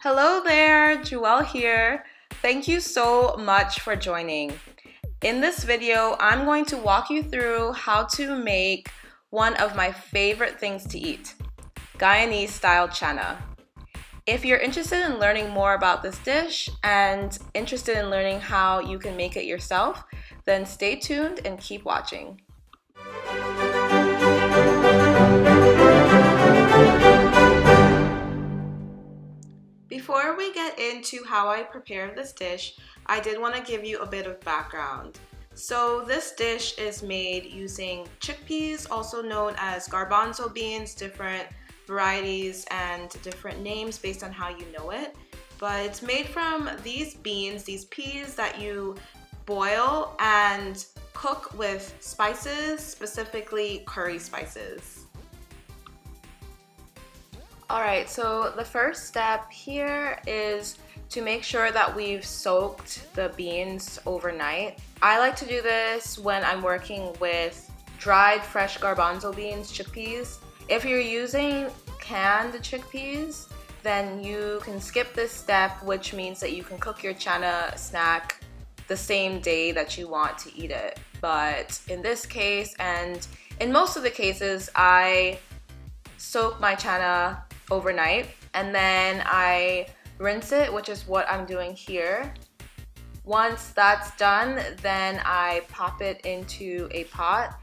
Hello there, Jewel here. Thank you so much for joining. In this video, I'm going to walk you through how to make one of my favorite things to eat, Guyanese-style Channa. If you're interested in learning more about this dish and interested in learning how you can make it yourself, then stay tuned and keep watching. Before we get into how I prepare this dish, I did want to give you a bit of background. So this dish is made using chickpeas, also known as garbanzo beans, different varieties and different names based on how you know it. But it's made from these beans, these peas that you boil and cook with spices, specifically curry spices. Alright, so the first step here is to make sure that we've soaked the beans overnight. I like to do this when I'm working with dried fresh garbanzo beans, chickpeas. If you're using canned chickpeas, then you can skip this step, which means that you can cook your Channa snack the same day that you want to eat it. But in this case, and in most of the cases, I soak my Channa overnight and then I rinse it, which is what I'm doing here. Once that's done, then I pop it into a pot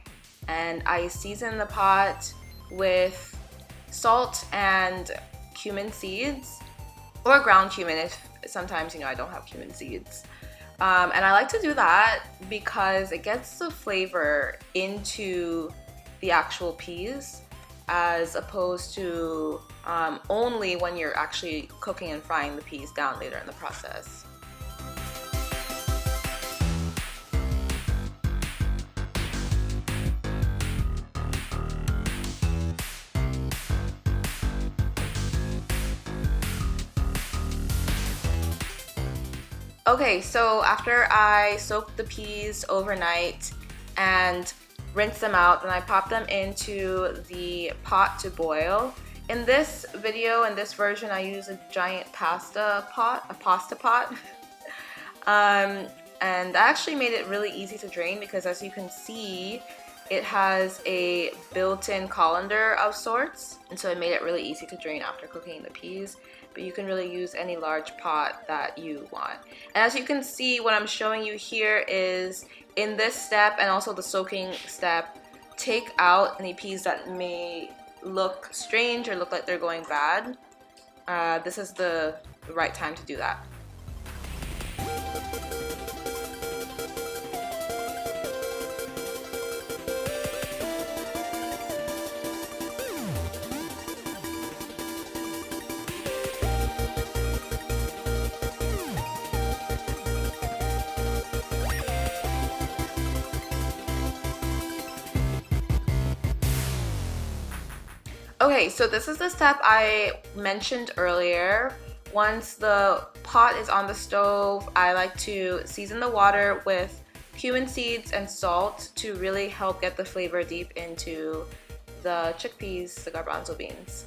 and I season the pot with salt and cumin seeds, or ground cumin if sometimes I don't have cumin seeds. And I like to do that because it gets the flavor into the actual peas, as opposed to only when you're actually cooking and frying the peas down later in the process. Okay, so after I soaked the peas overnight and rinse them out, then I pop them into the pot to boil. In this video, in this version, I use a giant pasta pot. And I actually made it really easy to drain because, as you can see, it has a built-in colander of sorts, and so it made it really easy to drain after cooking the peas. But you can really use any large pot that you want. And as you can see, what I'm showing you here is, in this step and also the soaking step, take out any peas that may look strange or look like they're going bad. This is the right time to do that. Okay, so this is the step I mentioned earlier. Once the pot is on the stove, I like to season the water with cumin seeds and salt to really help get the flavor deep into the chickpeas, the garbanzo beans.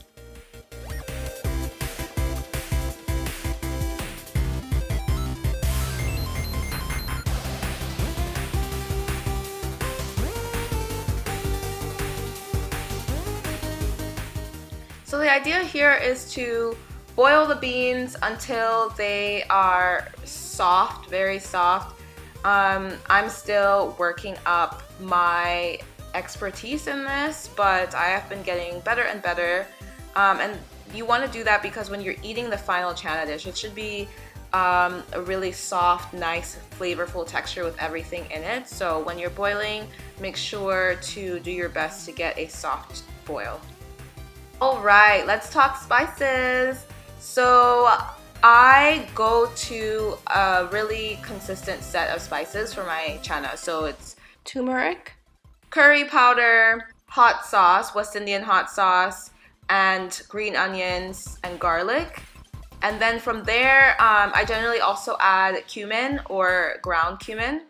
So the idea here is to boil the beans until they are soft, very soft. I'm still working up my expertise in this, but I have been getting better and better. And you want to do that because when you're eating the final Channa dish, it should be a really soft, nice, flavorful texture with everything in it. So when you're boiling, make sure to do your best to get a soft boil. Alright, let's talk spices. So I go to a really consistent set of spices for my Channa. So it's turmeric, curry powder, hot sauce, West Indian hot sauce, and green onions and garlic. And then from there, I generally also add cumin or ground cumin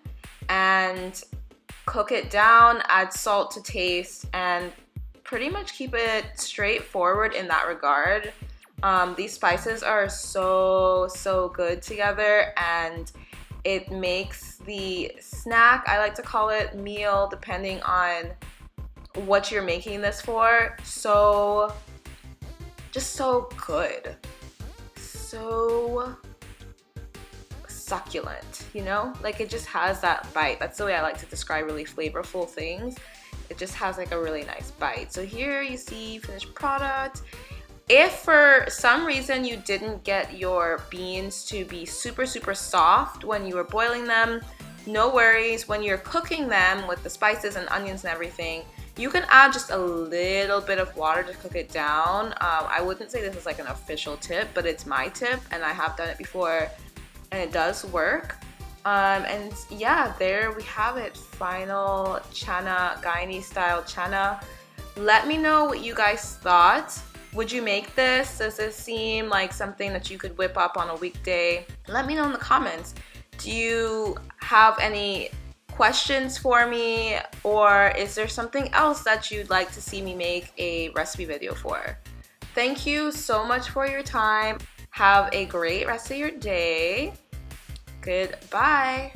and cook it down, add salt to taste, and pretty much keep it straightforward in that regard. These spices are so good together, and it makes the snack, I like to call it, meal, depending on what you're making this for, just so good. So succulent, you know? Like, it just has that bite. That's the way I like to describe really flavorful things. It just has like a really nice bite. So here you see finished product. If for some reason you didn't get your beans to be super soft when you were boiling them, no worries. When you're cooking them with the spices and onions and everything, you can add just a little bit of water to cook it down. I wouldn't say this is like an official tip, but it's my tip, and I have done it before, and it does work. And yeah, there we have it. Final Channa, Guyanese-style Channa. Let me know what you guys thought. Would you make this? Does this seem like something that you could whip up on a weekday? Let me know in the comments. Do you have any questions for me, or is there something else that you'd like to see me make a recipe video for? Thank you so much for your time. Have a great rest of your day. Goodbye.